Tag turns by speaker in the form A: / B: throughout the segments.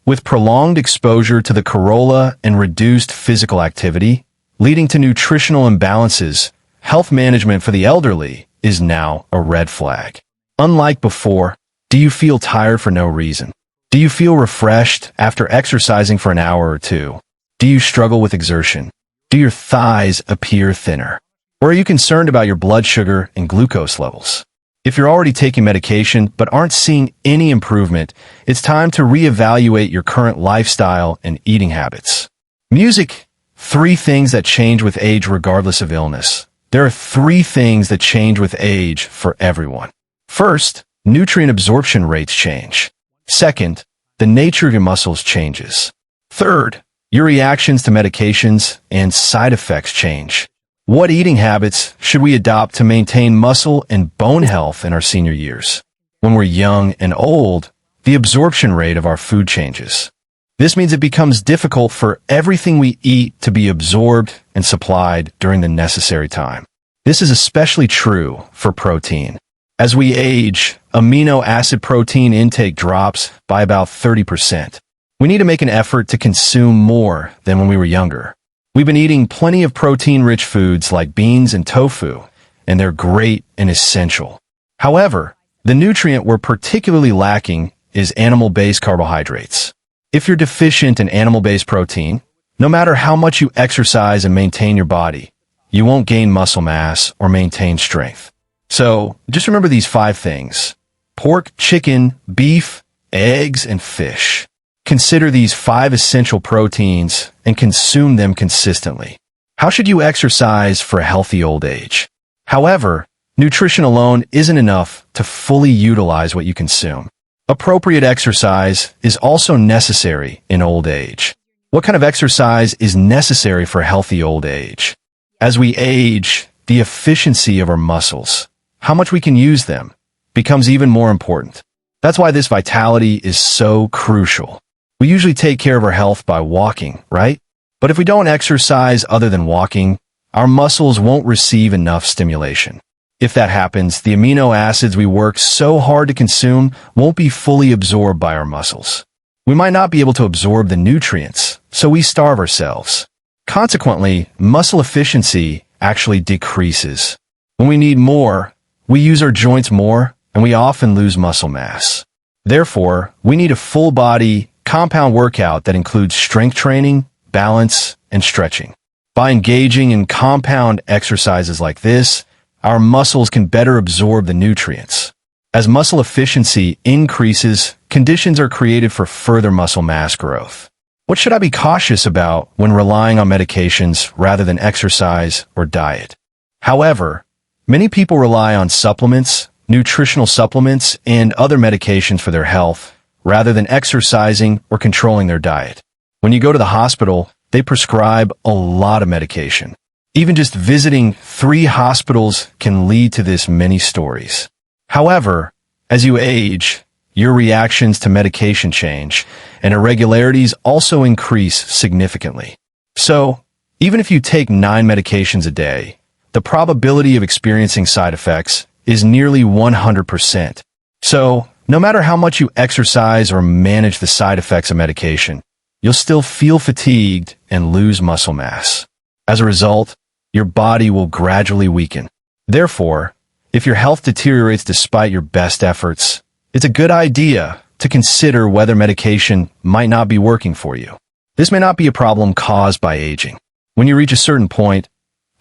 A: with prolonged exposure to the corolla and reduced physical activity, leading to nutritional imbalances. Health management for the elderly is now a red flag. Unlike before, do you feel tired for no reason? Do you feel refreshed after exercising for an hour or two? Do you struggle with exertion? Do your thighs appear thinner? Or are you concerned about your blood sugar and glucose levels? If you're already taking medication but aren't seeing any improvement, it's time to reevaluate your current lifestyle and eating habits. Music. 3 things that change with age regardless of illness. There are 3 things that change with age for everyone. First, nutrient absorption rates change. Second, the nature of your muscles changes. Third, your reactions to medications and side effects change. What eating habits should we adopt to maintain muscle and bone health in our senior years? When we're young and old, the absorption rate of our food changes. This means it becomes difficult for everything we eat to be absorbed and supplied during the necessary time. This is especially true for protein. As we age, amino acid protein intake drops by about 30%. We need to make an effort to consume more than when we were younger. We've been eating plenty of protein-rich foods like beans and tofu, and they're great and essential. However, the nutrient we're particularly lacking is animal-based carbohydrates. If you're deficient in animal-based protein, no matter how much you exercise and maintain your body, you won't gain muscle mass or maintain strength. So, just remember these 5 things: pork, chicken, beef, eggs, and fish. Consider these 5 essential proteins and consume them consistently. How should you exercise for a healthy old age? However, nutrition alone isn't enough to fully utilize what you consume. Appropriate exercise is also necessary in old age. What kind of exercise is necessary for a healthy old age? As we age, the efficiency of our muscles, how much we can use them, becomes even more important. That's why this vitality is so crucial. We usually take care of our health by walking, right? But if we don't exercise other than walking, our muscles won't receive enough stimulation. If that happens, the amino acids we work so hard to consume won't be fully absorbed by our muscles. We might not be able to absorb the nutrients, so we starve ourselves. Consequently, muscle efficiency actually decreases. When we need more, we use our joints more, and we often lose muscle mass. Therefore, we need a full-body, compound workout that includes strength training, balance, and stretching. By engaging in compound exercises like this, our muscles can better absorb the nutrients. As muscle efficiency increases, conditions are created for further muscle mass growth. What should I be cautious about when relying on medications rather than exercise or diet? However, many people rely on supplements, nutritional supplements, and other medications for their health, rather than exercising or controlling their diet. When you go to the hospital, they prescribe a lot of medication. Even just visiting 3 hospitals can lead to this many stories. However, as you age, your reactions to medication change, and irregularities also increase significantly. So, even if you take 9 medications a day, the probability of experiencing side effects is nearly 100%. So, no matter how much you exercise or manage the side effects of medication, you'll still feel fatigued and lose muscle mass. As a result, your body will gradually weaken. Therefore, if your health deteriorates despite your best efforts, it's a good idea to consider whether medication might not be working for you. This may not be a problem caused by aging. When you reach a certain point,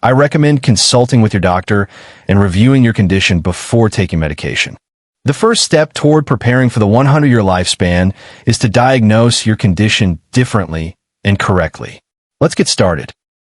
A: I recommend consulting with your doctor and reviewing your condition before taking medication. The first step toward preparing for the 100-year lifespan is to diagnose your condition differently and correctly. Let's get started.